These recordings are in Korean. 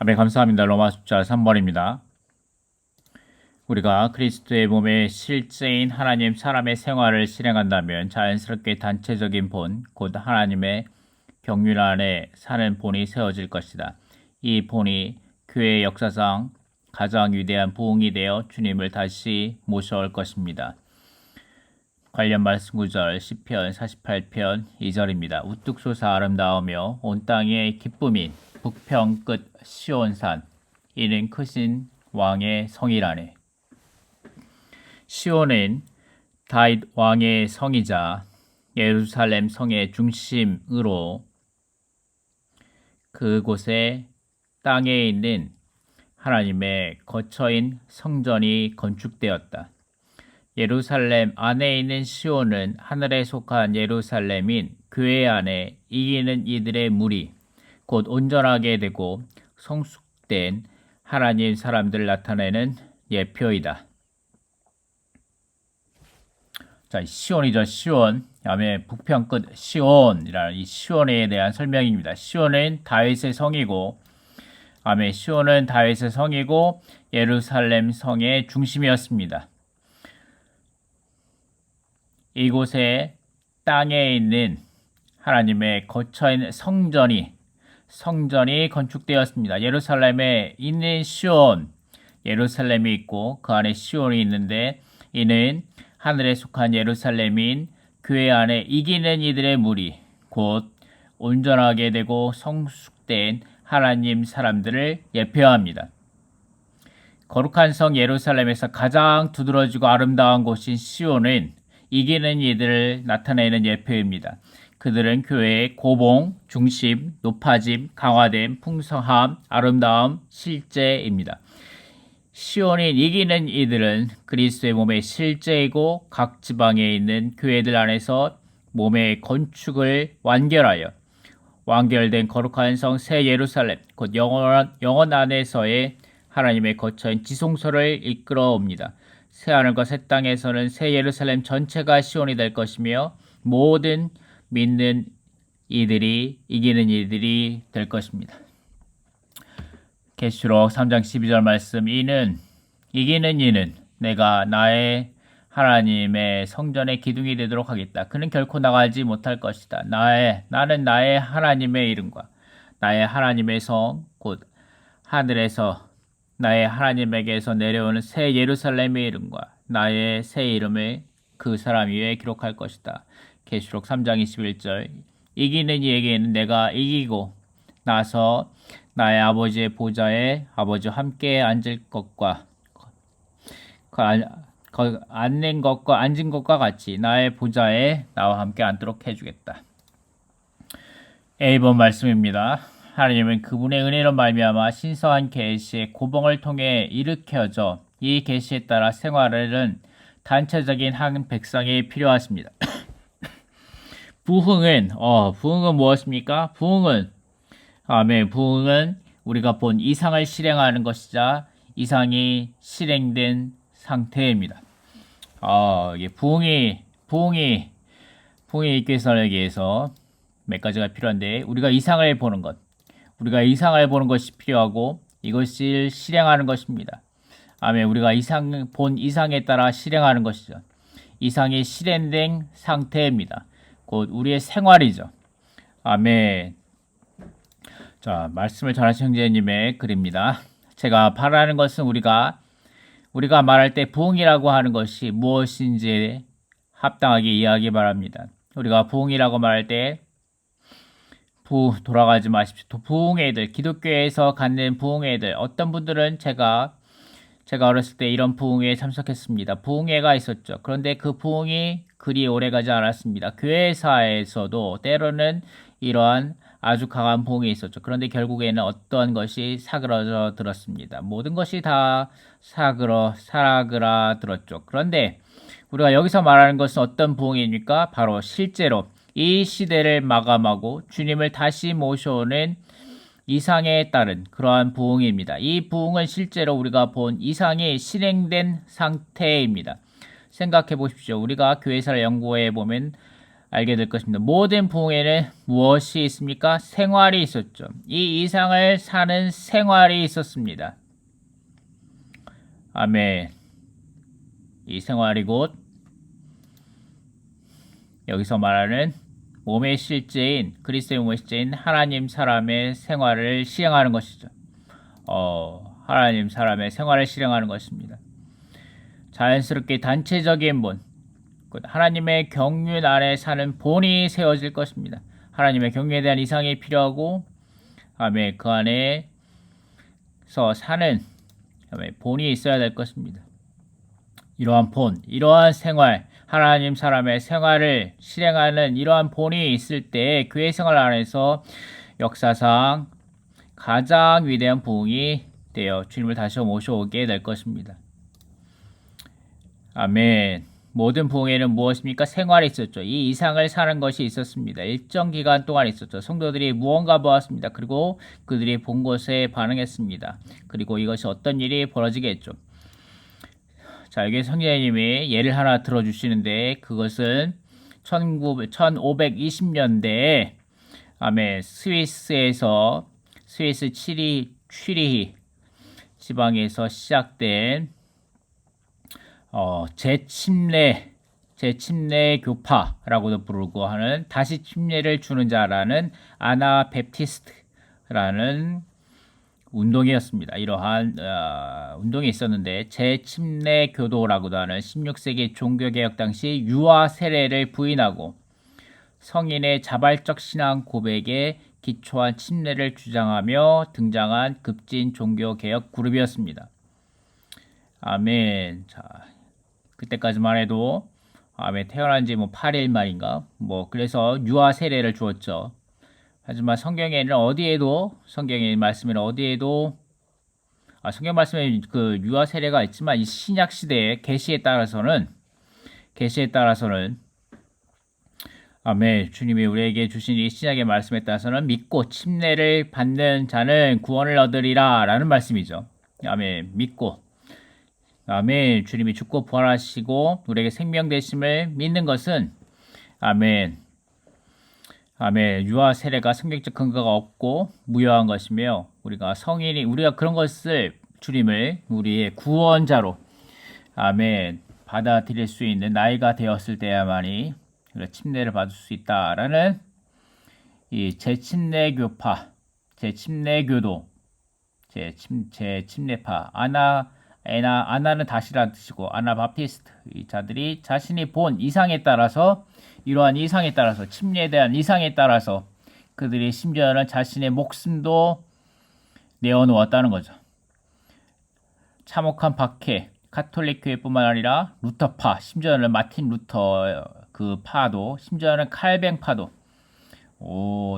아멘. 감사합니다. 로마 숫자 3번입니다. 우리가 그리스도의 몸의 실제인 하나님 사람의 생활을 실행한다면 자연스럽게 단체적인 본, 곧 하나님의 경륜 안에 사는 본이 세워질 것이다. 이 본이 교회의 역사상 가장 위대한 부흥이 되어 주님을 다시 모셔올 것입니다. 관련 말씀 구절 시편 48편 2절입니다. 우뚝 솟아 아름다우며 온 땅의 기쁨인 북평 끝 시온산, 이는 크신 왕의 성이라네. 시온은 다윗 왕의 성이자 예루살렘 성의 중심으로 그곳에 땅에 있는 하나님의 거처인 성전이 건축되었다. 예루살렘 안에 있는 시온은 하늘에 속한 예루살렘인 교회 안에 이기는 이들의 무리, 곧 온전하게 되고 성숙된 하나님 사람들을 나타내는 예표이다. 자, 시온이죠. 시온. 다음에 북편 끝 시온이라는 이 시온에 대한 설명입니다. 시온은 다윗의 성이고, 시온은 다윗의 성이고 예루살렘 성의 중심이었습니다. 이곳에 땅에 있는 하나님의 거처인 성전이 건축되었습니다. 예루살렘에 있는 시온, 예루살렘이 있고 그 안에 시온이 있는데, 이는 하늘에 속한 예루살렘인 교회 안에 이기는 이들의 무리, 곧 온전하게 되고 성숙된 하나님 사람들을 예표합니다. 거룩한 성 예루살렘에서 가장 두드러지고 아름다운 곳인 시온은 이기는 이들을 나타내는 예표입니다. 그들은 교회의 고봉, 중심, 높아짐, 강화됨, 풍성함, 아름다움, 실제입니다. 시온인 이기는 이들은 그리스도의 몸의 실제이고 각 지방에 있는 교회들 안에서 몸의 건축을 완결된 거룩한 성 새 예루살렘, 곧 영원 안에서의 하나님의 거처인 지성소를 이끌어옵니다. 새 하늘과 새 땅에서는 새 예루살렘 전체가 시온이 될 것이며 모든 믿는 이들이 이기는 이들이 될 것입니다. 계시록 3장 12절 말씀, 이기는 이는 내가 나의 하나님의 성전의 기둥이 되도록 하겠다. 그는 결코 나가지 못할 것이다. 나는 나의 하나님의 이름과 나의 하나님의 성, 곧 하늘에서 나의 하나님에게서 내려오는 새 예루살렘의 이름과 나의 새 이름을 그 사람 위에 기록할 것이다. 계시록 3장 21절, 이기는 이에게는 내가 이기고 나서 나의 아버지의 보좌에 아버지와 함께 앉을 것과 앉은 것과 같이 나의 보좌에 나와 함께 앉도록 해주겠다. A번 말씀입니다. 하나님은 그분의 은혜로 말미암아 신성한 계시의 고봉을 통해 일으켜져 이 계시에 따라 생활하는 단체적인 한 백성이 필요하십니다. 부흥은 무엇입니까? 부흥은 우리가 본 이상을 실행하는 것이자 이상이 실행된 상태입니다. 부흥이 있기 위해서 몇 가지가 필요한데, 우리가 이상을 보는 것이 필요하고 이것을 실행하는 것입니다. 우리가 본 이상에 따라 실행하는 것이죠. 이상이 실행된 상태입니다. 곧 우리의 생활이죠. 아멘. 자, 말씀을 전하신 형제님의 글입니다. 제가 바라는 것은 우리가 말할 때 부흥이라고 하는 것이 무엇인지 합당하게 이해하기 바랍니다. 우리가 부흥이라고 말할 때 돌아가지 마십시오. 부흥의 들, 기독교에서 갖는 부흥의 들, 어떤 분들은 제가 어렸을 때 이런 부흥회에 참석했습니다. 부흥회가 있었죠. 그런데 그 부흥이 그리 오래가지 않았습니다. 교회사에서도 때로는 이러한 아주 강한 부흥이 있었죠. 그런데 결국에는 어떤 것이 사그러져 들었습니다. 모든 것이 다 사그라들었죠. 그런데 우리가 여기서 말하는 것은 어떤 부흥입니까? 바로 실제로 이 시대를 마감하고 주님을 다시 모셔오는 이상에 따른 그러한 부흥입니다. 이 부흥은 실제로 우리가 본 이상이 실행된 상태입니다. 생각해 보십시오. 우리가 교회사를 연구해 보면 알게 될 것입니다. 모든 부흥에는 무엇이 있습니까? 생활이 있었죠. 이 이상을 사는 생활이 있었습니다. 아멘. 이 생활이 곧 여기서 말하는 몸의 실제인 그리스도의 몸의 실제인 하나님 사람의 생활을 실행하는 것이죠. 하나님 사람의 생활을 실행하는 것입니다. 자연스럽게 단체적인 본, 하나님의 경륜 아래 사는 본이 세워질 것입니다. 하나님의 경륜에 대한 이상이 필요하고, 아멘, 그 안에서 사는 본이 있어야 될 것입니다. 이러한 본, 이러한 생활, 하나님 사람의 생활을 실행하는 이러한 본이 있을 때 교회 생활 안에서 역사상 가장 위대한 부흥이 되어 주님을 다시 모셔오게 될 것입니다. 아멘. 모든 부흥에는 무엇입니까? 생활이 있었죠. 이 이상을 사는 것이 있었습니다. 일정 기간 동안 있었죠. 성도들이 무언가 보았습니다. 그리고 그들이 본 것에 반응했습니다. 그리고 이것이 어떤 일이 벌어지게 했죠. 자, 여기 성재님이 예를 하나 들어주시는데 그것은 1520년대에 아멘 스위스에서 스위스 취리히 지방에서 시작된 재침례 교파라고도 부르고 하는 다시 침례를 주는 자라는 아나베프티스트라는 운동이었습니다. 이러한 운동이 있었는데 재침례 교도라고도 하는 16세기 종교개혁 당시 유아 세례를 부인하고 성인의 자발적 신앙 고백에 기초한 침례를 주장하며 등장한 급진 종교개혁 그룹이었습니다. 아멘. 자, 그때까지만 해도 아멘 태어난 지 8일 만인가 그래서 유아 세례를 주었죠. 하지만 성경에는 성경의 말씀에는 어디에도 성경 말씀에 그 유아 세례가 있지만 이 신약 시대의 계시에 따라서는 아멘 주님이 우리에게 주신 이 신약의 말씀에 따라서는 믿고 침례를 받는 자는 구원을 얻으리라 라는 말씀이죠. 아멘. 믿고 아멘 주님이 죽고 부활하시고 우리에게 생명 되심을 믿는 것은 아멘 유아 세례가 성경적 근거가 없고 무효한 것이며 우리가 그런 것을 주님을 우리의 구원자로 아멘 받아들일 수 있는 나이가 되었을 때야만이 침례를 받을 수 있다라는 이 재침례교파, 재침례교도, 재침례파 아나는 다시라는 뜻이고 아나바피스트 이 자들이 자신이 본 이상에 따라서 이러한 이상에 따라서 침례에 대한 이상에 따라서 그들이 심지어는 자신의 목숨도 내어놓았다는 거죠. 참혹한 박해, 가톨릭 교회뿐만 아니라 루터파, 심지어는 마틴 루터 그 파도, 심지어는 칼뱅파도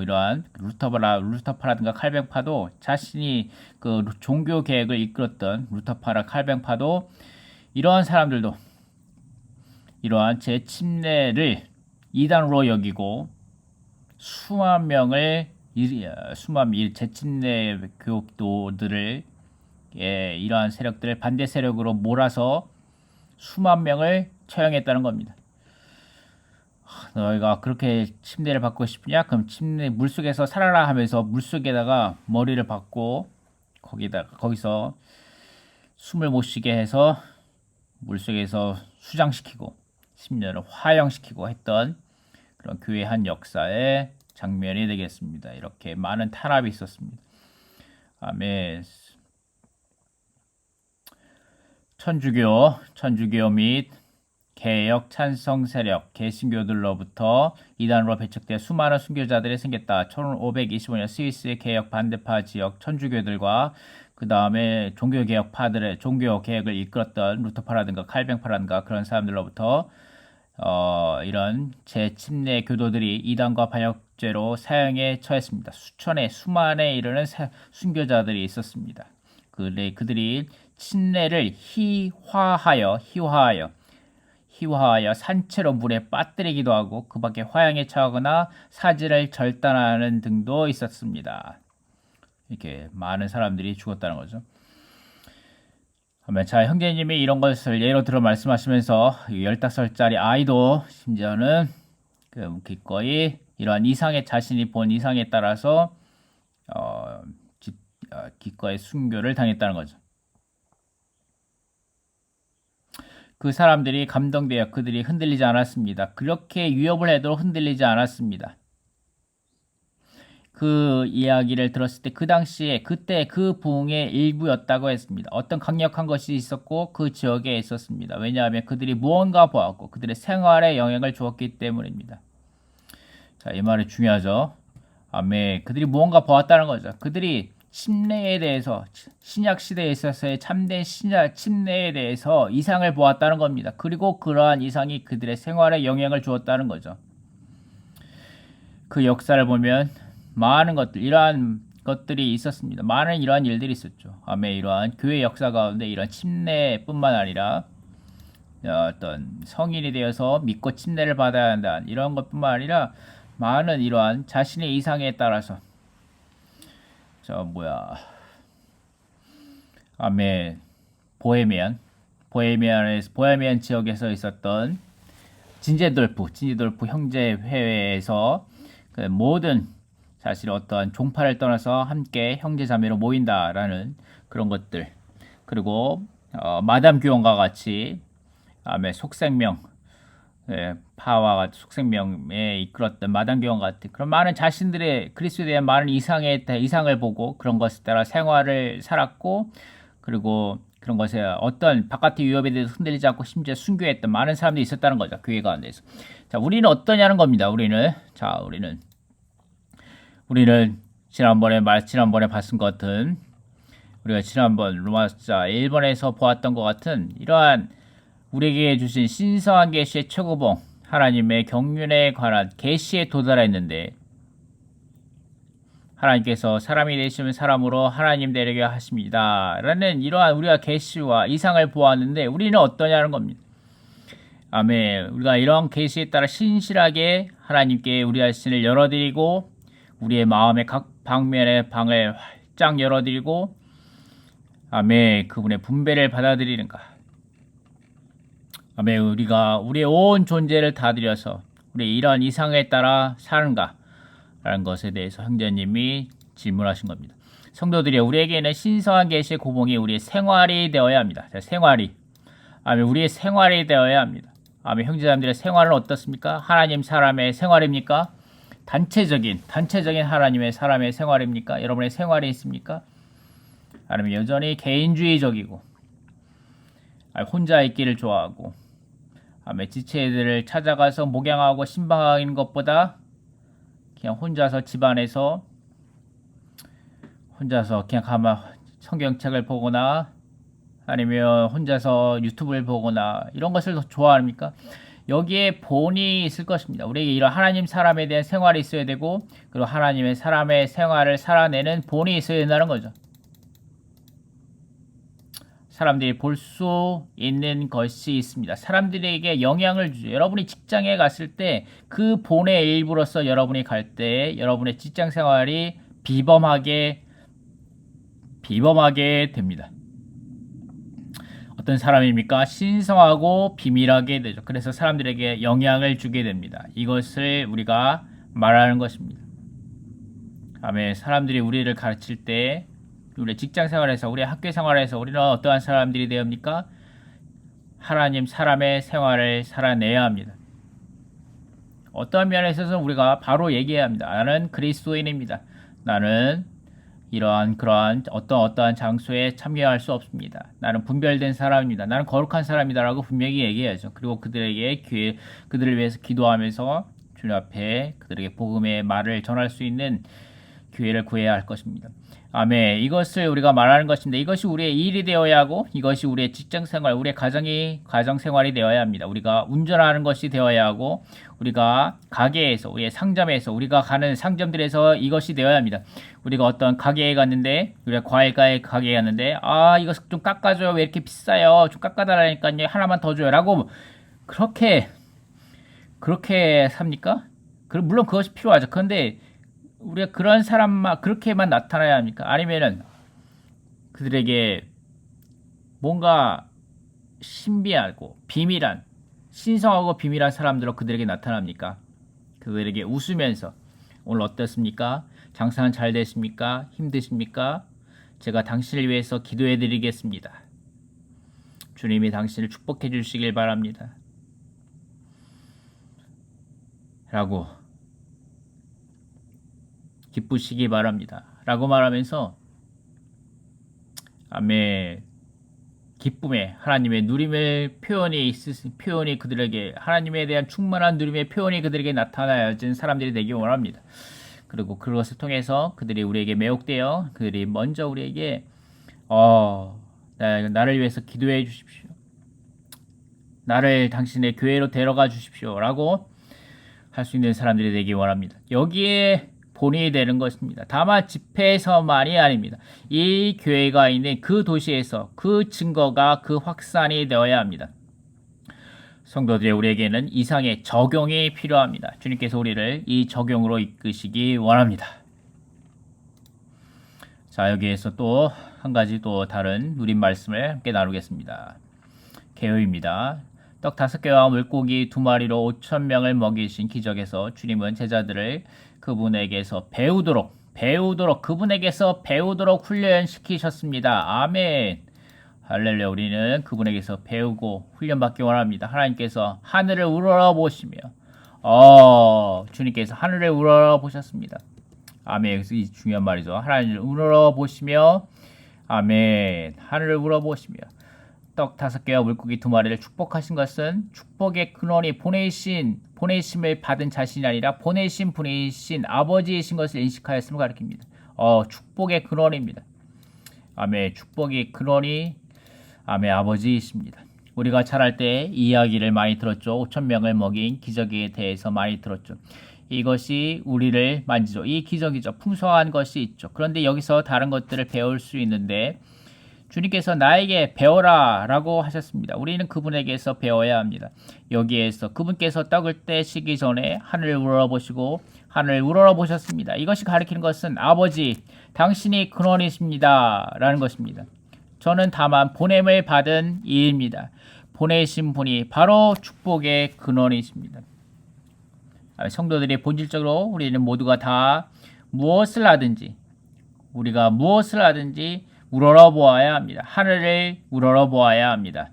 이러한 루터파라든가 칼뱅파도 자신이 그 종교 계획을 이끌었던 루터파라 칼뱅파도 이러한 사람들도 이러한 재침례를 이단으로 여기고 수만 재침례 교도들을 이러한 세력들을 반대 세력으로 몰아서 수만 명을 처형했다는 겁니다. 너희가 그렇게 침례를 받고 싶냐? 그럼 물속에서 살아라 하면서 물속에다가 머리를 박고 거기서 숨을 못 쉬게 해서 물속에서 수장시키고 심지어는 화형시키고 했던 그런 교회 한 역사의 장면이 되겠습니다. 이렇게 많은 탄압이 있었습니다. 아멘. 천주교 및 개혁 찬성 세력, 개신교들로부터 이단으로 배척돼 수많은 순교자들이 생겼다. 1525년 스위스의 개혁 반대파 지역 천주교들과 그 다음에 종교개혁을 이끌었던 루터파라든가 칼뱅파라든가 그런 사람들로부터 이런 재침례 교도들이 이단과 반역죄로 사형에 처했습니다. 수만에 이르는 순교자들이 있었습니다. 그들이 침례를 희화하여 산채로 물에 빠뜨리기도 하고 그 밖에 화형에 처하거나 사지를 절단하는 등도 있었습니다. 이렇게 많은 사람들이 죽었다는 거죠. 자, 형제님이 이런 것을 예로 들어 말씀하시면서 15살짜리 아이도 심지어는 기꺼이 이러한 이상의 자신이 본 이상에 따라서 기꺼이 순교를 당했다는 거죠. 그 사람들이 감동되어 그들이 흔들리지 않았습니다. 그렇게 위협을 해도 흔들리지 않았습니다. 그 이야기를 들었을 때 그 당시에 그때 그 부흥의 일부였다고 했습니다. 어떤 강력한 것이 있었고 그 지역에 있었습니다. 왜냐하면 그들이 무언가 보았고 그들의 생활에 영향을 주었기 때문입니다. 자, 이 말이 중요하죠. 아멘. 그들이 무언가 보았다는 거죠. 그들이 침례에 대해서 신약 시대에 있어서의 참된 침례에 대해서 이상을 보았다는 겁니다. 그리고 그러한 이상이 그들의 생활에 영향을 주었다는 거죠. 그 역사를 보면 많은 것들, 이러한 것들이 있었습니다. 많은 이러한 일들이 있었죠. 아멘. 이러한 교회 역사 가운데 이러한 침례뿐만 아니라 어떤 성인이 되어서 믿고 침례를 받아야 한다는 이런 것뿐만 아니라 많은 이러한 자신의 이상에 따라서 아멘. 보헤미안 지역에서 있었던 진제돌프 형제회에서 그 모든 사실 어떠한 종파를 떠나서 함께 형제자매로 모인다라는 그런 것들, 그리고 마담 교원과 같이 속생명, 파와 속생명에 이끌었던 마담 교원 같은 그런 많은 자신들의 그리스도에 대한 많은 이상을 보고 그런 것에 따라 생활을 살았고, 그리고 그런 것에 어떤 바깥의 위협에 대해서 흔들리지 않고 심지어 순교했던 많은 사람들이 있었다는 거죠. 교회 가운데서. 자, 우리는 어떠냐는 겁니다. 우리는 지난번에 봤은 것 같은, 우리가 지난번 로마서 1번에서 보았던 것 같은 이러한 우리에게 주신 신성한 계시의 최고봉 하나님의 경륜에 관한 계시에 도달했는데, 하나님께서 사람이 되시면 사람으로 하나님 되려고 하십니다 라는 이러한 우리가 계시와 이상을 보았는데 우리는 어떠냐는 겁니다. 아멘. 우리가 이런 계시에 따라 신실하게 하나님께 우리 자신을 열어드리고 우리의 마음의 각 방면의 방을 활짝 열어드리고 아멘. 그분의 분배를 받아들이는가. 아멘. 우리가 우리의 온 존재를 다 드려서 우리 이러한 이상에 따라 사는가 라는 것에 대해서 형제님이 질문하신 겁니다. 성도들이 우리에게는 신성한 계시의 고봉이 우리의 생활이 되어야 합니다. 자, 아멘. 우리의 생활이 되어야 합니다. 아멘. 형제자매들의 생활은 어떻습니까? 하나님 사람의 생활입니까? 단체적인 하나님의 사람의 생활입니까? 여러분의 생활이 있습니까? 아니면 여전히 개인주의적이고 혼자 있기를 좋아하고 아멘. 지체들을 찾아가서 목양하고 신방하는 것보다 그냥 혼자서 집안에서 그냥 가만 성경책을 보거나 아니면 혼자서 유튜브를 보거나 이런 것을 더 좋아합니까? 여기에 본이 있을 것입니다. 우리에게 이런 하나님 사람에 대한 생활이 있어야 되고, 그리고 하나님의 사람의 생활을 살아내는 본이 있어야 된다는 거죠. 사람들이 볼 수 있는 것이 있습니다. 사람들에게 영향을 주죠. 여러분이 직장에 갔을 때 그 본의 일부로서 여러분이 갈 때 여러분의 직장 생활이 비범하게 됩니다. 어떤 사람입니까? 신성하고 비밀하게 되죠. 그래서 사람들에게 영향을 주게 됩니다. 이것을 우리가 말하는 것입니다. 아멘. 사람들이 우리를 가르칠 때 우리 직장 생활에서, 우리 학교 생활에서 우리는 어떠한 사람들이 되어야 합니까? 하나님 사람의 생활을 살아내야 합니다. 어떠한 면에 있어서 우리가 바로 얘기해야 합니다. 나는 그리스도인입니다. 나는 그러한 어떠한 장소에 참여할 수 없습니다. 나는 분별된 사람입니다. 나는 거룩한 사람이다라고 분명히 얘기해야죠. 그리고 그들을 위해서 기도하면서 주님 앞에 그들에게 복음의 말을 전할 수 있는 기회를 구해야 할 것입니다. 아멘. 이것을 우리가 말하는 것인데 이것이 우리의 일이 되어야 하고 이것이 우리의 직장생활, 우리의 가정생활이 되어야 합니다. 우리가 운전하는 것이 되어야 하고 우리가 가게에서, 우리의 상점에서, 우리가 가는 상점들에서 이것이 되어야 합니다. 우리가 어떤 가게에 갔는데, 우리가 과일가게 가게에 갔는데 이거 좀 깎아줘요. 왜 이렇게 비싸요? 좀 깎아달라니까요. 하나만 더 줘요. 라고 그렇게 삽니까? 물론 그것이 필요하죠. 그런데 우리가 그런 사람만 그렇게만 나타나야 합니까? 아니면은 그들에게 뭔가 신비하고 비밀한, 신성하고 비밀한 사람들로 그들에게 나타납니까? 그들에게 웃으면서 오늘 어떻습니까? 장사는 잘 됐습니까? 힘드십니까? 제가 당신을 위해서 기도해 드리겠습니다. 주님이 당신을 축복해 주시길 바랍니다. 라고 기쁘시기 바랍니다. 라고 말하면서 아멘. 기쁨의 하나님의 누림의 표현이 그들에게 하나님에 대한 충만한 누림의 표현이 그들에게 나타나야진 사람들이 되기 원합니다. 그리고 그것을 통해서 그들이 우리에게 매혹되어 그들이 먼저 우리에게 나를 위해서 기도해 주십시오. 나를 당신의 교회로 데려가 주십시오. 라고 할 수 있는 사람들이 되기 원합니다. 여기에 본이 되는 것입니다. 다만 집회에서만이 아닙니다. 이 교회가 있는 그 도시에서 그 증거가 그 확산이 되어야 합니다. 성도들의 우리에게는 이상의 적용이 필요합니다. 주님께서 우리를 이 적용으로 이끄시기 원합니다. 자, 여기에서 또 한 가지 또 다른 누린 말씀을 함께 나누겠습니다. 개요입니다. 떡 5개와 물고기 2마리로 5,000명을 먹이신 기적에서 주님은 제자들을 그분에게서 배우도록 훈련시키셨습니다. 아멘. 할렐루야. 우리는 그분에게서 배우고 훈련받기 원합니다. 하나님께서 하늘을 우러러보시며 주님께서 하늘을 우러러보셨습니다. 아멘. 여기서 이 중요한 말이죠. 하나님을 우러러보시며 아멘. 하늘을 우러러보시며 떡 5개와 물고기 2마리를 축복하신 것은 축복의 근원이 보내심을 받은 자신이 아니라 보내신 분이신 아버지이신 것을 인식하였음을 가리킵니다. 축복의 근원입니다. 아멘. 축복의 근원이 아멘 아버지이십니다. 우리가 자랄 때 이야기를 많이 들었죠. 5,000명을 먹인 기적에 대해서 많이 들었죠. 이것이 우리를 만지죠. 이 기적이죠. 풍성한 것이 있죠. 그런데 여기서 다른 것들을 배울 수 있는데 주님께서 나에게 배워라 라고 하셨습니다. 우리는 그분에게서 배워야 합니다. 여기에서 그분께서 떡을 떼시기 전에 하늘을 우러러보셨습니다. 이것이 가리키는 것은 아버지 당신이 근원이십니다 라는 것입니다. 저는 다만 보냄을 받은 이입니다. 보내신 분이 바로 축복의 근원이십니다. 성도들이 본질적으로 우리는 모두가 다 우리가 무엇을 하든지 우러러보아야 합니다. 하늘을 우러러보아야 합니다.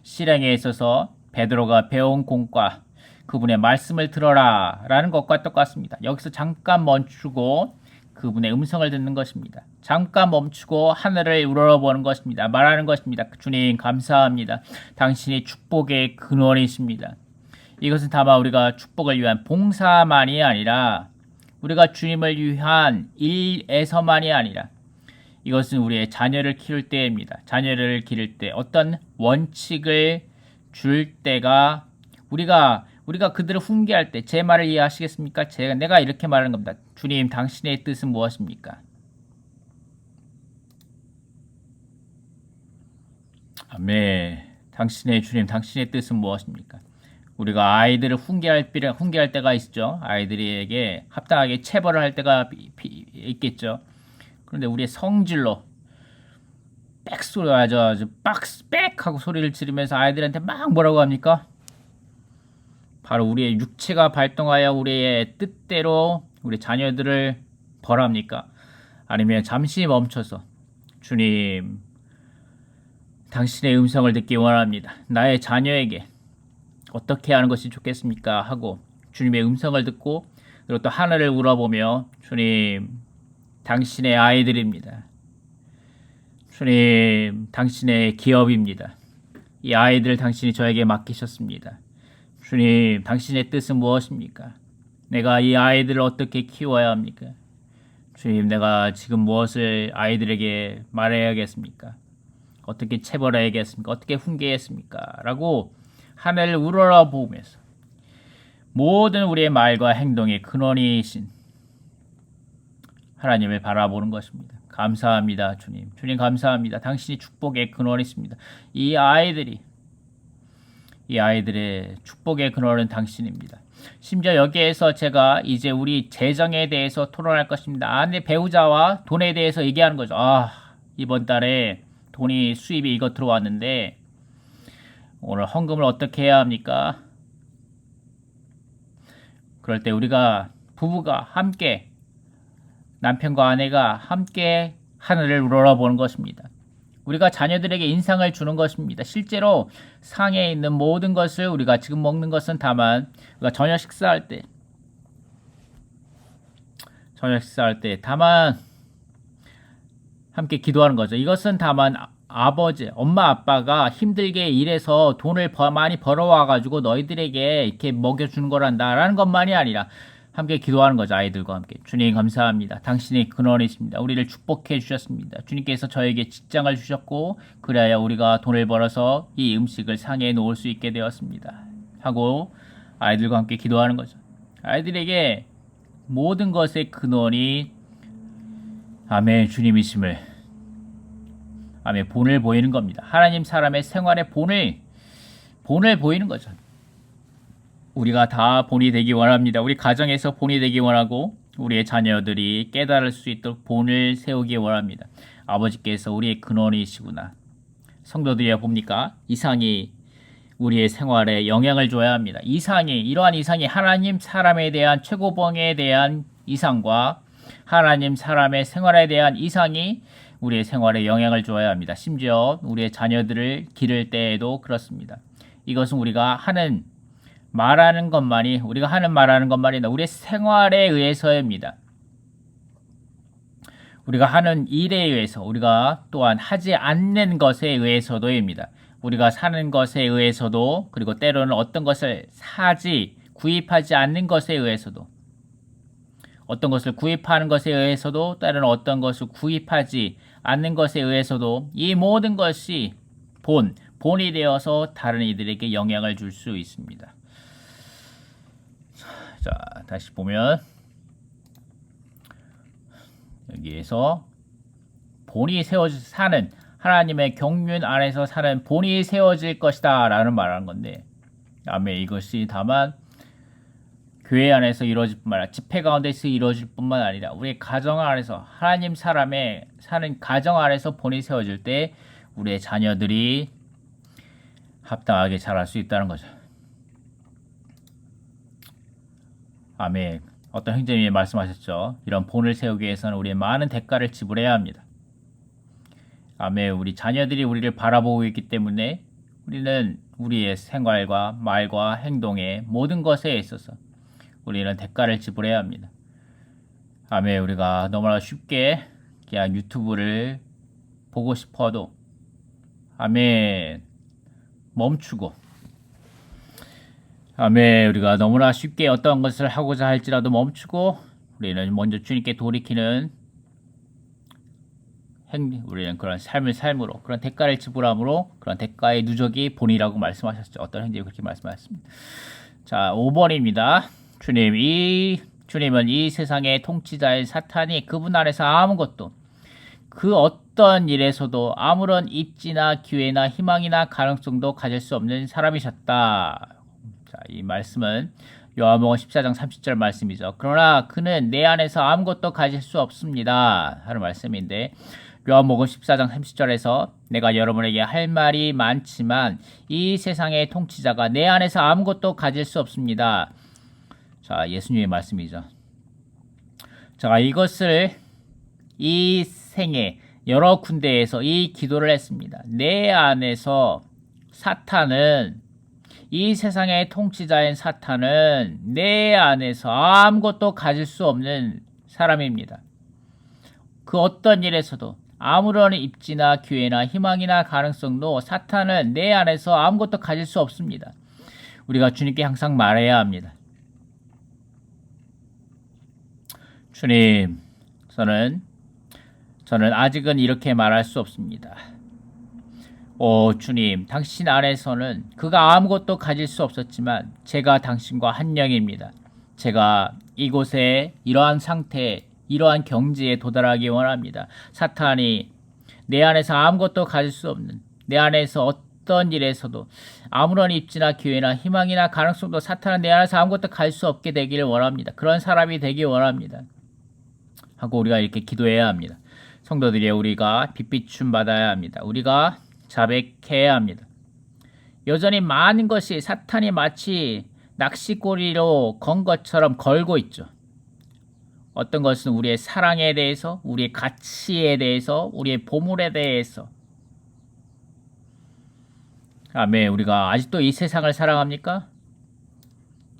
실행에 있어서 베드로가 배운 공과 그분의 말씀을 들어라 라는 것과 똑같습니다. 여기서 잠깐 멈추고 그분의 음성을 듣는 것입니다. 잠깐 멈추고 하늘을 우러러보는 것입니다. 말하는 것입니다. 주님 감사합니다. 당신이 축복의 근원이십니다. 이것은 다만 우리가 축복을 위한 봉사만이 아니라 우리가 주님을 위한 일에서만이 아니라 이것은 우리의 자녀를 키울 때입니다. 자녀를 기를 때 어떤 원칙을 줄 때가 우리가 그들을 훈계할 때 제 말을 이해하시겠습니까? 내가 이렇게 말하는 겁니다. 주님 당신의 뜻은 무엇입니까? 아멘. 주님 당신의 뜻은 무엇입니까? 우리가 아이들을 훈계할 때가 있죠. 아이들에게 합당하게 체벌을 할 때가 있겠죠. 그런데 우리의 성질로 빽소리 아주 빽하고 소리를 지르면서 아이들한테 막 뭐라고 합니까? 바로 우리의 육체가 발동하여 우리의 뜻대로 우리 자녀들을 벌합니까? 아니면 잠시 멈춰서 주님 당신의 음성을 듣기 원합니다. 나의 자녀에게 어떻게 하는 것이 좋겠습니까? 하고 주님의 음성을 듣고 그리고 또 하늘을 우러보며 주님 당신의 아이들입니다. 주님 당신의 기업입니다. 이 아이들을 당신이 저에게 맡기셨습니다. 주님 당신의 뜻은 무엇입니까? 내가 이 아이들을 어떻게 키워야 합니까? 주님 내가 지금 무엇을 아이들에게 말해야겠습니까? 어떻게 체벌해야겠습니까? 어떻게 훈계했습니까? 라고 하늘을 우러러보면서 모든 우리의 말과 행동의 근원이신 하나님을 바라보는 것입니다. 감사합니다, 주님. 주님 감사합니다. 당신이 축복의 근원이십니다. 이 아이들의 축복의 근원은 당신입니다. 심지어 여기에서 제가 이제 우리 재정에 대해서 토론할 것입니다. 내 배우자와 돈에 대해서 얘기하는 거죠. 이번 달에 수입이 이거 들어왔는데 오늘 헌금을 어떻게 해야 합니까? 그럴 때 우리가 부부가 함께 남편과 아내가 함께 하늘을 우러러보는 것입니다. 우리가 자녀들에게 인상을 주는 것입니다. 실제로 상에 있는 모든 것을 우리가 지금 먹는 것은 다만 우리가 저녁 식사할 때 다만 함께 기도하는 거죠. 이것은 다만 아버지, 엄마, 아빠가 힘들게 일해서 돈을 많이 벌어와가지고 너희들에게 이렇게 먹여주는 거란다라는 것만이 아니라 함께 기도하는 거죠. 아이들과 함께. 주님 감사합니다. 당신의 근원이십니다. 우리를 축복해 주셨습니다. 주님께서 저에게 직장을 주셨고 그래야 우리가 돈을 벌어서 이 음식을 상에 놓을 수 있게 되었습니다. 하고 아이들과 함께 기도하는 거죠. 아이들에게 모든 것의 근원이 아멘 주님이심을 아멘 본을 보이는 겁니다. 하나님 사람의 생활의 본을 보이는 거죠. 우리가 다 본이 되기 원합니다. 우리 가정에서 본이 되기 원하고 우리의 자녀들이 깨달을 수 있도록 본을 세우기 원합니다. 아버지께서 우리의 근원이시구나. 성도들이야 봅니까? 이상이 우리의 생활에 영향을 줘야 합니다. 이러한 이상이 하나님 사람에 대한 최고봉에 대한 이상과 하나님 사람의 생활에 대한 이상이 우리의 생활에 영향을 줘야 합니다. 심지어 우리의 자녀들을 기를 때에도 그렇습니다. 이것은 우리가 하는 말하는 것만이 아니라 우리의 생활에 의해서입니다. 우리가 하는 일에 의해서 우리가 또한 하지 않는 것에 의해서도입니다. 우리가 사는 것에 의해서도 그리고 때로는 어떤 것을 구입하지 않는 것에 의해서도 어떤 것을 구입하는 것에 의해서도 때로는 어떤 것을 구입하지 않는 것에 의해서도 이 모든 것이 본이 되어서 다른 이들에게 영향을 줄 수 있습니다. 자, 다시 보면 여기에서 본이 사는 하나님의 경륜 안에서 사는 본이 세워질 것이다 라는 말하는 건데 아멘 이것이 다만 교회 안에서 이루어질 뿐만 아니라 집회 가운데서 이루어질 뿐만 아니라 우리의 가정 안에서 하나님 사람의 사는 가정 안에서 본이 세워질 때 우리의 자녀들이 합당하게 자랄 수 있다는 거죠. 아멘. 어떤 형제님이 말씀하셨죠. 이런 본을 세우기 위해서는 우리의 많은 대가를 지불해야 합니다. 아멘. 우리 자녀들이 우리를 바라보고 있기 때문에 우리는 우리의 생활과 말과 행동의 모든 것에 있어서 우리는 대가를 지불해야 합니다. 아멘. 우리가 너무나 쉽게 그냥 유튜브를 보고 싶어도 아멘. 멈추고 아멘. 우리가 너무나 쉽게 어떤 것을 하고자 할지라도 멈추고 우리는 먼저 주님께 돌이키는 우리는 그런 삶으로 그런 대가를 지불함으로 그런 대가의 누적이 본이라고 말씀하셨죠. 어떤 형제가 그렇게 말씀하셨습니다. 자, 5번입니다. 주님은 이 세상의 통치자인 사탄이 그분 안에서 아무것도 그 어떤 일에서도 아무런 입지나 기회나 희망이나 가능성도 가질 수 없는 사람이셨다. 자, 이 말씀은 요한복음 14장 30절 말씀이죠. 그러나 그는 내 안에서 아무것도 가질 수 없습니다. 하는 말씀인데 요한복음 14장 30절에서 내가 여러분에게 할 말이 많지만 이 세상의 통치자가 내 안에서 아무것도 가질 수 없습니다. 자, 예수님의 말씀이죠. 자, 이것을 이 생에 여러 군데에서 이 기도를 했습니다. 내 안에서 사탄은 이 세상의 통치자인 사탄은 내 안에서 아무것도 가질 수 없는 사람입니다. 그 어떤 일에서도 아무런 입지나 기회나 희망이나 가능성도 사탄은 내 안에서 아무것도 가질 수 없습니다. 우리가 주님께 항상 말해야 합니다. 주님, 저는 아직은 이렇게 말할 수 없습니다. 오 주님, 당신 안에서는 그가 아무것도 가질 수 없었지만 제가 당신과 한 영입니다. 제가 이곳에 이러한 상태에 이러한 경지에 도달하기 원합니다. 사탄이 내 안에서 아무것도 가질 수 없는 내 안에서 어떤 일에서도 아무런 입지나 기회나 희망이나 가능성도 사탄은 내 안에서 아무것도 가질 수 없게 되기를 원합니다. 그런 사람이 되기 원합니다. 하고 우리가 이렇게 기도해야 합니다. 성도들이 우리가 빛비춤 받아야 합니다. 우리가 자백해야 합니다. 여전히 많은 것이 사탄이 마치 낚시꼬리로 건 것처럼 걸고 있죠. 어떤 것은 우리의 사랑에 대해서, 우리의 가치에 대해서, 우리의 보물에 대해서. 아멘. 우리가 아직도 이 세상을 사랑합니까?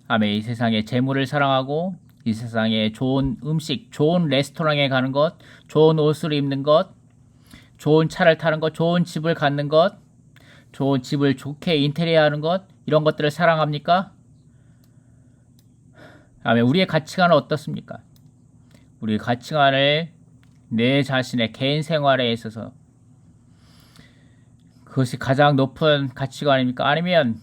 아멘. 이 세상의 재물을 사랑하고, 이 세상에 좋은 음식, 좋은 레스토랑에 가는 것, 좋은 옷을 입는 것, 좋은 차를 타는 것, 좋은 집을 갖는 것, 좋은 집을 좋게 인테리어 하는 것, 이런 것들을 사랑합니까? 아멘. 우리의 가치관은 어떻습니까? 우리의 가치관을 내 자신의 개인 생활에 있어서 그것이 가장 높은 가치관입니까? 아니면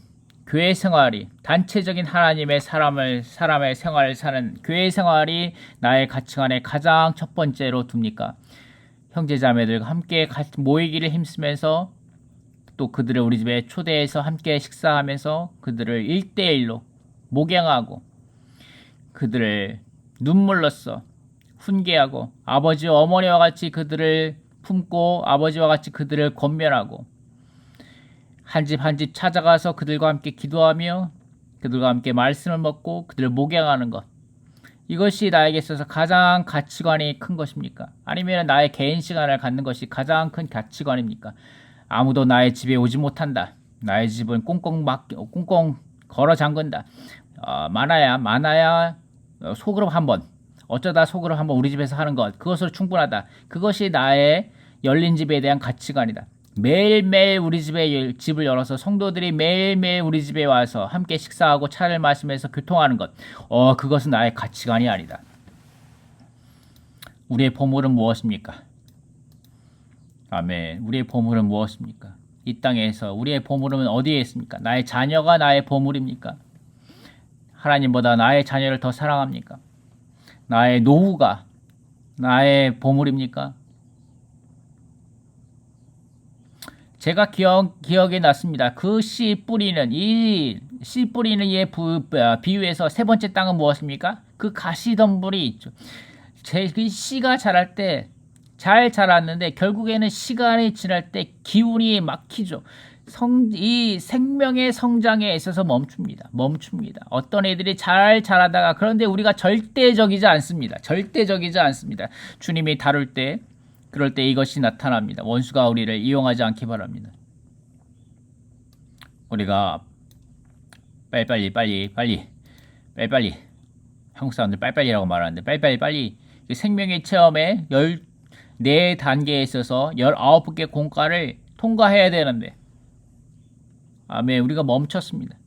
교회 생활이 단체적인 하나님의 사람의 생활을 사는 교회 생활이 나의 가치관에 가장 첫 번째로 둡니까? 형제자매들과 함께 모이기를 힘쓰면서 또 그들을 우리 집에 초대해서 함께 식사하면서 그들을 1대1로 목양하고 그들을 눈물로써 훈계하고 아버지와 어머니와 같이 그들을 품고 아버지와 같이 그들을 권면하고 한 집 한 집 찾아가서 그들과 함께 기도하며 그들과 함께 말씀을 먹고 그들을 목양하는 것, 이것이 나에게 있어서 가장 가치관이 큰 것입니까? 아니면 나의 개인 시간을 갖는 것이 가장 큰 가치관입니까? 아무도 나의 집에 오지 못한다. 나의 집은 꽁꽁 걸어 잠근다. 많아야 소그룹 한번, 어쩌다 소그룹 한번 우리 집에서 하는 것, 그것으로 충분하다. 그것이 나의 열린 집에 대한 가치관이다. 매일매일 우리 집에 집을 열어서 성도들이 매일매일 우리 집에 와서 함께 식사하고 차를 마시면서 교통하는 것, 그것은 나의 가치관이 아니다. 우리의 보물은 무엇입니까? 아멘. 우리의 보물은 무엇입니까? 이 땅에서 우리의 보물은 어디에 있습니까? 나의 자녀가 나의 보물입니까? 하나님보다 나의 자녀를 더 사랑합니까? 나의 노후가 나의 보물입니까? 제가 기억에 났습니다. 그 씨 뿌리는 이 비유에서 세 번째 땅은 무엇입니까? 그 가시덤불이 있죠. 그 씨가 자랄 때 잘 자랐는데 결국에는 시간이 지날 때 기운이 막히죠. 이 생명의 성장에 있어서 멈춥니다. 어떤 애들이 잘 자라다가 그런데 우리가 절대적이지 않습니다. 주님이 다룰 때 그럴 때 이것이 나타납니다. 원수가 우리를 이용하지 않기 바랍니다. 우리가 빨리 한국 사람들 빨리라고 말하는데 빨리 생명의 체험에 14단계에 있어서 19개 공과를 통과해야 되는데 아멘, 우리가 멈췄습니다.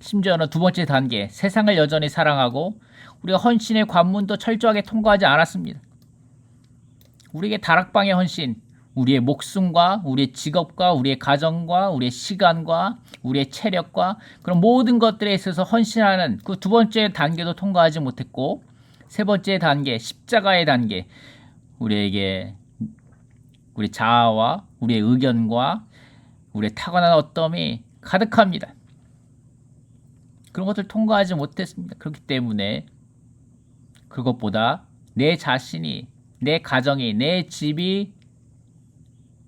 심지어는 두 번째 단계, 세상을 여전히 사랑하고 우리가 헌신의 관문도 철저하게 통과하지 않았습니다. 우리에게 다락방의 헌신, 우리의 목숨과 우리의 직업과 우리의 가정과 우리의 시간과 우리의 체력과 그런 모든 것들에 있어서 헌신하는 그 두 번째 단계도 통과하지 못했고, 세 번째 단계, 십자가의 단계, 우리에게 우리 자아와 우리의 의견과 우리의 타고난 어떠함이 가득합니다. 그런 것들 통과하지 못했습니다. 그렇기 때문에 그것보다 내 자신이, 내 가정이, 내 집이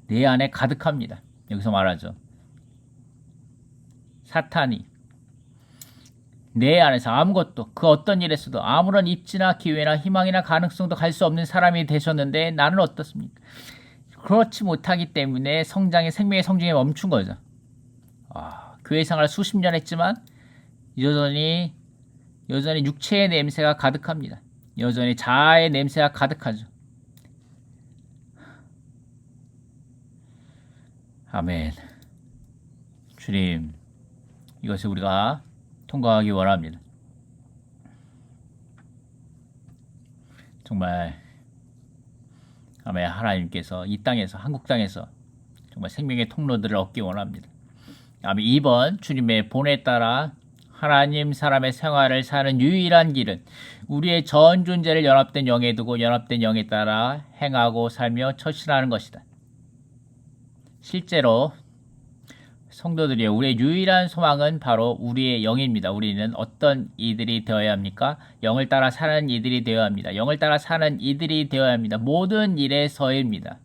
내 안에 가득합니다. 여기서 말하죠. 사탄이 내 안에서 아무것도, 그 어떤 일에서도 아무런 입지나 기회나 희망이나 가능성도 갈 수 없는 사람이 되셨는데 나는 어떻습니까? 그렇지 못하기 때문에 생명의 성장에 멈춘 거죠. 교회 생활 수십 년 했지만 여전히 육체의 냄새가 가득합니다. 여전히 자아의 냄새가 가득하죠. 아멘. 주님, 이것을 우리가 통과하기 원합니다. 정말 아멘. 하나님께서 이 땅에서, 한국 땅에서 정말 생명의 통로들을 얻기 원합니다. 아멘. 2번, 주님의 본에 따라 하나님 사람의 생활을 사는 유일한 길은 우리의 전 존재를 연합된 영에 두고 연합된 영에 따라 행하고 살며 처신하는 것이다. 실제로 성도들이여, 우리의 유일한 소망은 바로 우리의 영입니다. 우리는 어떤 이들이 되어야 합니까? 영을 따라 사는 이들이 되어야 합니다. 영을 따라 사는 이들이 되어야 합니다. 모든 일의 서입니다.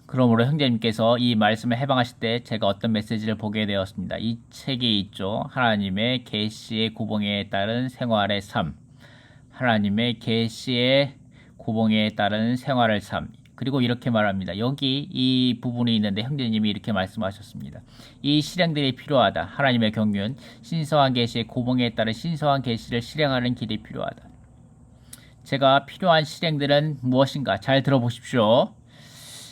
그러므로 형제님께서 이 말씀을 해방하실 때 제가 어떤 메시지를 보게 되었습니다. 이 책이 있죠. 하나님의 계시의 고봉에 따른 생활의 삶. 하나님의 계시의 고봉에 따른 생활의 삶. 그리고 이렇게 말합니다. 여기 이 부분이 있는데 형제님이 이렇게 말씀하셨습니다. 이 실행들이 필요하다. 하나님의 경륜, 신성한 계시의 고봉에 따른 신성한 계시를 실행하는 길이 필요하다. 제가 필요한 실행들은 무엇인가? 잘 들어보십시오.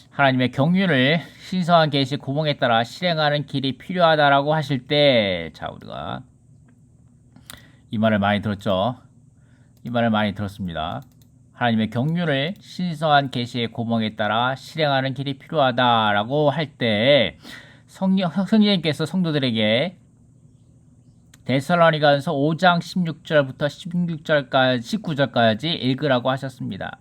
하나님의 경륜을 신성한 계시 고봉에 따라 실행하는 길이 필요하다라고 하실 때, 자, 우리가 이 말을 많이 들었죠. 이 말을 많이 들었습니다. 하나님의 경륜을 신성한 계시의 고봉에 따라 실행하는 길이 필요하다라고 할 때, 성령님께서 성도들에게 데살로니가전서 5장 16절부터 19절까지 읽으라고 하셨습니다.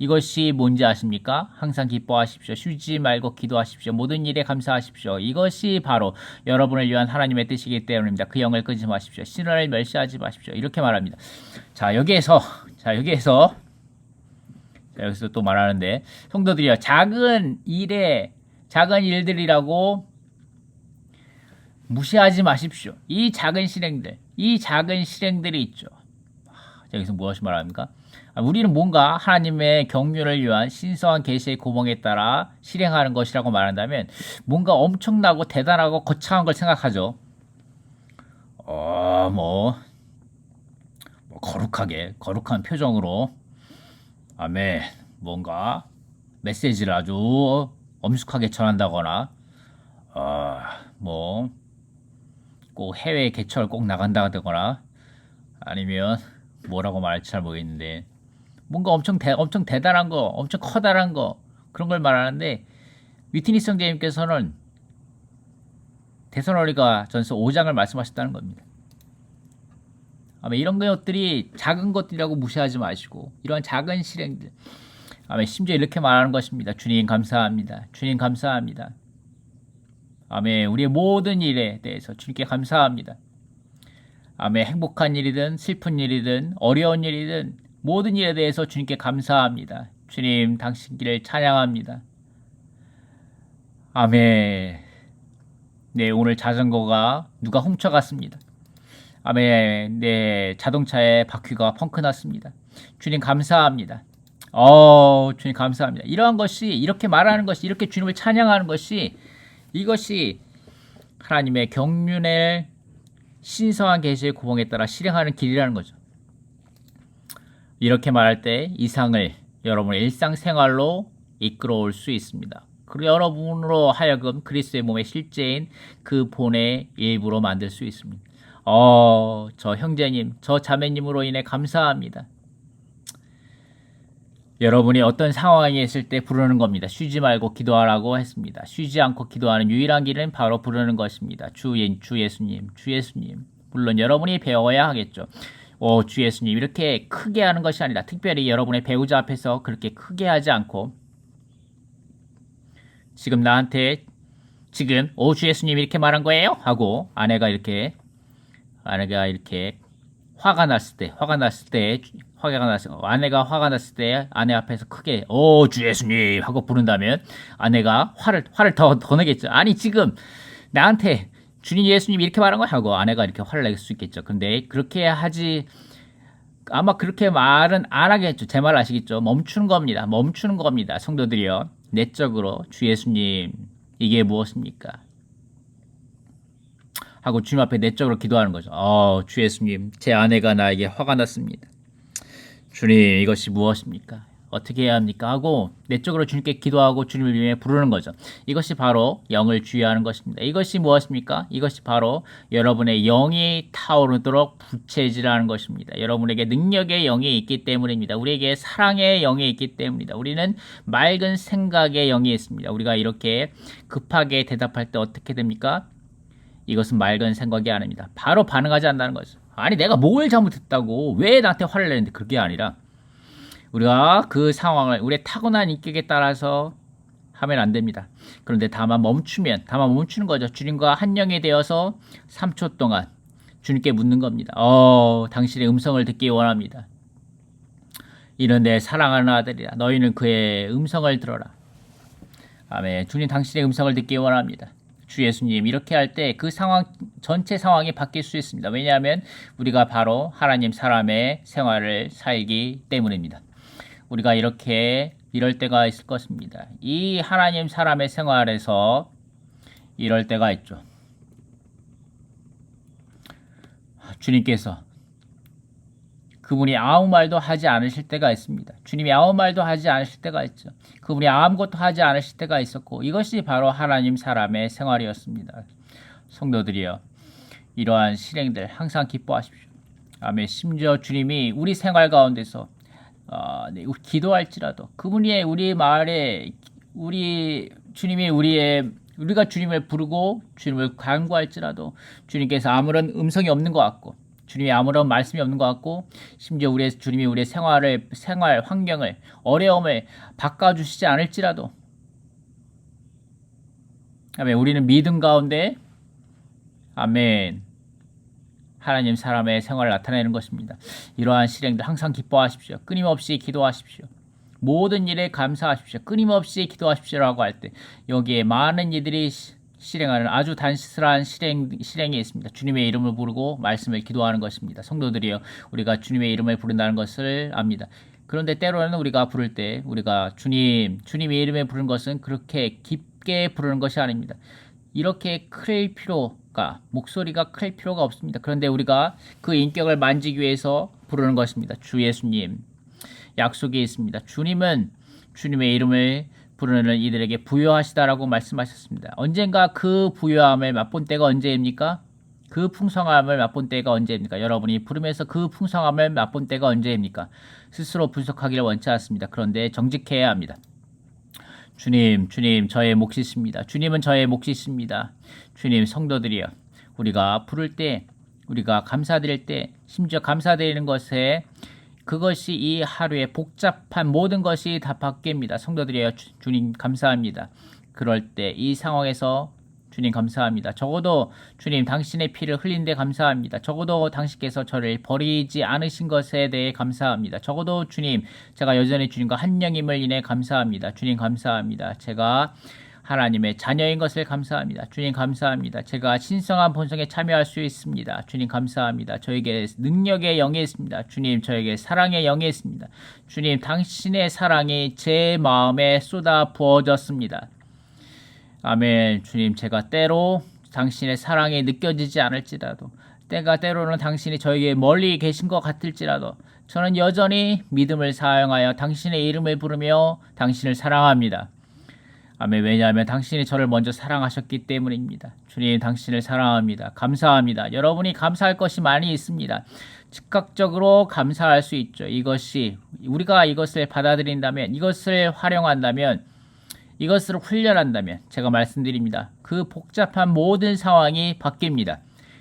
이것이 뭔지 아십니까? 항상 기뻐하십시오. 쉬지 말고 기도하십시오. 모든 일에 감사하십시오. 이것이 바로 여러분을 위한 하나님의 뜻이기 때문입니다. 그 영을 끊지 마십시오. 신원을 멸시하지 마십시오. 이렇게 말합니다. 자, 여기에서 여기서 또 말하는데, 성도들이요, 작은 일들이라고 무시하지 마십시오. 이 작은 실행들이 있죠. 여기서 무엇이 말합니까? 우리는 뭔가 하나님의 경륜을 위한 신성한 계시의 고봉에 따라 실행하는 것이라고 말한다면 뭔가 엄청나고 대단하고 거창한 걸 생각하죠. 거룩한 표정으로 아멘, 뭔가 메시지를 아주 엄숙하게 전한다거나 꼭 해외 개최를 꼭 나간다거나 아니면 뭐라고 말할지 잘 모르겠는데 뭔가 엄청 대단한 거, 엄청 커다란 거 그런 걸 말하는데 위트니스 형제님께서는 데살로니가전서 5장을 말씀하셨다는 겁니다. 아마 이런 것들이 작은 것들이라고 무시하지 마시고 이런 작은 실행들 아마 심지어 이렇게 말하는 것입니다. 주님 감사합니다. 주님 감사합니다. 아멘. 우리의 모든 일에 대해서 주님께 감사합니다. 아멘. 행복한 일이든 슬픈 일이든 어려운 일이든 모든 일에 대해서 주님께 감사합니다. 주님 당신 길을 찬양합니다. 아멘. 네, 오늘 자전거가 누가 훔쳐갔습니다. 아멘. 네, 자동차에 바퀴가 펑크 났습니다. 주님 감사합니다. 주님 감사합니다. 이러한 것이 이렇게 말하는 것이 이렇게 주님을 찬양하는 것이 이것이 하나님의 경륜의 신성한 계시의 고봉에 따라 실행하는 길이라는 거죠. 이렇게 말할 때 이상을 여러분의 일상생활로 이끌어올 수 있습니다. 그리고 여러분으로 하여금 그리스도의 몸의 실제인 그 본의 일부로 만들 수 있습니다. 저 형제님, 저 자매님으로 인해 감사합니다. 여러분이 어떤 상황에 있을 때 부르는 겁니다. 쉬지 말고 기도하라고 했습니다. 쉬지 않고 기도하는 유일한 길은 바로 부르는 것입니다. 주 예수님. 물론 여러분이 배워야 하겠죠. 주 예수님 이렇게 크게 하는 것이 아니라 특별히 여러분의 배우자 앞에서 그렇게 크게 하지 않고 지금 나한테 주 예수님 이렇게 말한 거예요? 하고 아내가 이렇게 화가 났을 때 아내가 화가 났을 때 아내 앞에서 크게 주 예수님 하고 부른다면 아내가 화를 더 내겠죠. 아니 지금 나한테 주님 예수님 이렇게 말한 거야 하고 아내가 이렇게 화를 낼 수 있겠죠. 근데 그렇게 아마 그렇게 말은 안 하겠죠. 제 말 아시겠죠? 멈추는 겁니다. 성도들이요. 내적으로 주 예수님 이게 무엇입니까? 하고 주님 앞에 내적으로 기도하는 거죠. 주 예수님 제 아내가 나에게 화가 났습니다. 주님 이것이 무엇입니까? 어떻게 해야 합니까? 하고 내적으로 주님께 기도하고 주님을 위해 부르는 거죠. 이것이 바로 영을 주의하는 것입니다. 이것이 무엇입니까? 이것이 바로 여러분의 영이 타오르도록 부채질하는 것입니다. 여러분에게 능력의 영이 있기 때문입니다. 우리에게 사랑의 영이 있기 때문입니다. 우리는 맑은 생각의 영이 있습니다. 우리가 이렇게 급하게 대답할 때 어떻게 됩니까? 이것은 맑은 생각이 아닙니다. 바로 반응하지 않는다는 거죠. 아니 내가 뭘 잘못했다고 왜 나한테 화를 내는데 그게 아니라 우리가 그 상황을 우리의 타고난 인격에 따라서 하면 안 됩니다. 그런데 다만 멈추는 거죠. 주님과 한 영이 되어서 3초 동안 주님께 묻는 겁니다. 당신의 음성을 듣기 원합니다. 이는 내 사랑하는 아들이라 너희는 그의 음성을 들어라. 아멘. 주님 당신의 음성을 듣기 원합니다. 주 예수님 이렇게 할 때 그 상황 전체 상황이 바뀔 수 있습니다. 왜냐하면 우리가 바로 하나님 사람의 생활을 살기 때문입니다. 우리가 이렇게 이럴 때가 있을 것입니다. 이 하나님 사람의 생활에서 이럴 때가 있죠. 주님께서 그분이 아무 말도 하지 않으실 때가 있습니다. 주님이 아무 말도 하지 않으실 때가 있죠. 그분이 아무것도 하지 않으실 때가 있었고 이것이 바로 하나님 사람의 생활이었습니다. 성도들이여 이러한 실행들 항상 기뻐하십시오. 아멘. 심지어 주님이 우리 생활 가운데서 기도할지라도 그분이 우리 말에 주님이 우리가 주님을 부르고 주님을 간구할지라도 주님께서 아무런 음성이 없는 것 같고 주님이 아무런 말씀이 없는 것 같고 심지어 주님이 우리의 생활 환경을 어려움을 바꿔주시지 않을지라도 아멘. 우리는 믿음 가운데 아멘 하나님 사람의 생활을 나타내는 것입니다. 이러한 실행들 항상 기뻐하십시오. 끊임없이 기도하십시오. 모든 일에 감사하십시오. 끊임없이 기도하십시오라고 할 때 여기에 많은 이들이 실행하는 아주 단순한 실행이 있습니다. 주님의 이름을 부르고 말씀을 기도하는 것입니다. 성도들이여 우리가 주님의 이름을 부른다는 것을 압니다. 그런데 때로는 우리가 부를 때 우리가 주님의 이름을 부르는 것은 그렇게 깊게 부르는 것이 아닙니다. 이렇게 목소리가 클 필요가 없습니다. 그런데 우리가 그 인격을 만지기 위해서 부르는 것입니다. 주 예수님 약속이 있습니다. 주님은 주님의 이름을 부르는 이들에게 부요하시다라고 말씀하셨습니다. 언젠가 그 부요함을 맛본 때가 언제입니까? 그 풍성함을 맛본 때가 언제입니까? 여러분이 부르면서 그 풍성함을 맛본 때가 언제입니까? 스스로 분석하기를 원치 않습니다. 그런데 정직해야 합니다. 주님 저의 몫이 있습니다. 주님은 저의 몫이 있습니다. 주님 성도들이여 우리가 부를 때 우리가 감사드릴 때 심지어 감사드리는 것에 그것이 이 하루의 복잡한 모든 것이 다 바뀝니다. 성도들이여 주님 감사합니다. 그럴 때 이 상황에서 주님 감사합니다. 적어도 주님 당신의 피를 흘린 데 감사합니다. 적어도 당신께서 저를 버리지 않으신 것에 대해 감사합니다. 적어도 주님 제가 여전히 주님과 한 영임을 인해 감사합니다. 주님 감사합니다. 제가 하나님의 자녀인 것을 감사합니다. 주님 감사합니다. 제가 신성한 본성에 참여할 수 있습니다. 주님 감사합니다. 저에게 능력의 영이 있습니다. 주님 저에게 사랑의 영이 있습니다. 주님 당신의 사랑이 제 마음에 쏟아 부어졌습니다. 아멘. 주님 제가 때로 당신의 사랑이 느껴지지 않을지라도 때로는 당신이 저에게 멀리 계신 것 같을지라도 저는 여전히 믿음을 사용하여 당신의 이름을 부르며 당신을 사랑합니다. 아멘. 왜냐하면 당신이 저를 먼저 사랑하셨기 때문입니다. 주님 당신을 사랑합니다. 감사합니다. 여러분이 감사할 것이 많이 있습니다. 즉각적으로 감사할 수 있죠. 우리가 이것을 받아들인다면 이것을 활용한다면 이것을 훈련한다면 제가 말씀드립니다. 그 복잡한 모든 상황이 바뀝니다.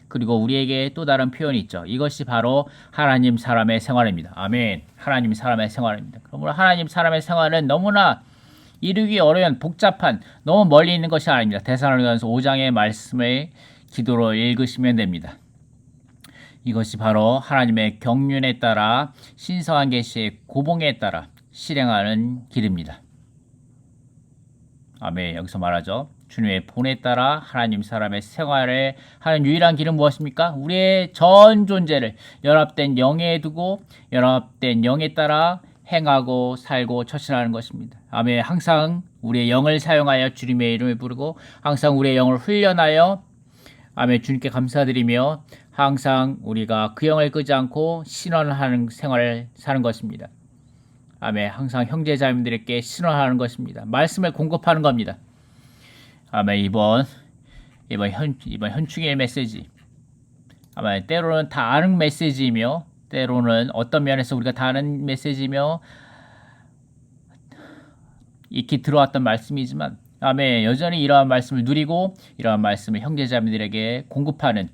그리고 우리에게 또 다른 표현이 있죠. 이것이 바로 하나님 사람의 생활입니다. 아멘. 하나님 사람의 생활입니다. 그러므로 하나님 사람의 생활은 너무나 이루기 어려운 복잡한 너무 멀리 있는 것이 아닙니다. 데살로니가서 5장의 말씀을 기도로 읽으시면 됩니다. 이것이 바로 하나님의 경륜에 따라 신성한 계시의 고봉에 따라 실행하는 길입니다. 아멘. 여기서 말하죠. 주님의 본에 따라 하나님 사람의 생활을 하는 유일한 길은 무엇입니까? 우리의 전 존재를 연합된 영에 두고 연합된 영에 따라 행하고 살고 처신하는 것입니다. 아멘. 항상 우리의 영을 사용하여 주님의 이름을 부르고 항상 우리의 영을 훈련하여 아멘. 주님께 감사드리며 항상 우리가 그 영을 끄지 않고 신원하는 생활을 사는 것입니다. 아멘. 항상 형제자매들에게 신원하는 것입니다. 말씀을 공급하는 겁니다. 아멘. 이번 현충일 메시지 아멘. 때로는 다 아는 메시지이며 때로는 어떤 면에서 우리가 다 아는 메시지이며 익히 들어왔던 말씀이지만 아멘. 여전히 이러한 말씀을 누리고 이러한 말씀을 형제자매들에게 공급하는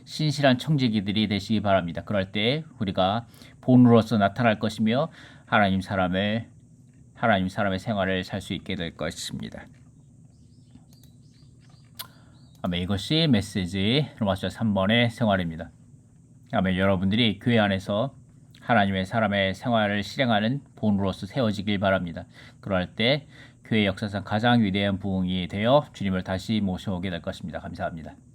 신실한 청지기들이 되시기 바랍니다. 그럴 때 우리가 본으로서 나타날 것이며 하나님 사람의 생활을 살 수 있게 될 것입니다. 아멘. 이것이 메시지 로마서 3번의 생활입니다. 아멘. 여러분들이 교회 안에서 하나님의 사람의 생활을 실행하는 본으로서 세워지길 바랍니다. 그럴 때 교회 역사상 가장 위대한 부흥이 되어 주님을 다시 모셔오게 될 것입니다. 감사합니다.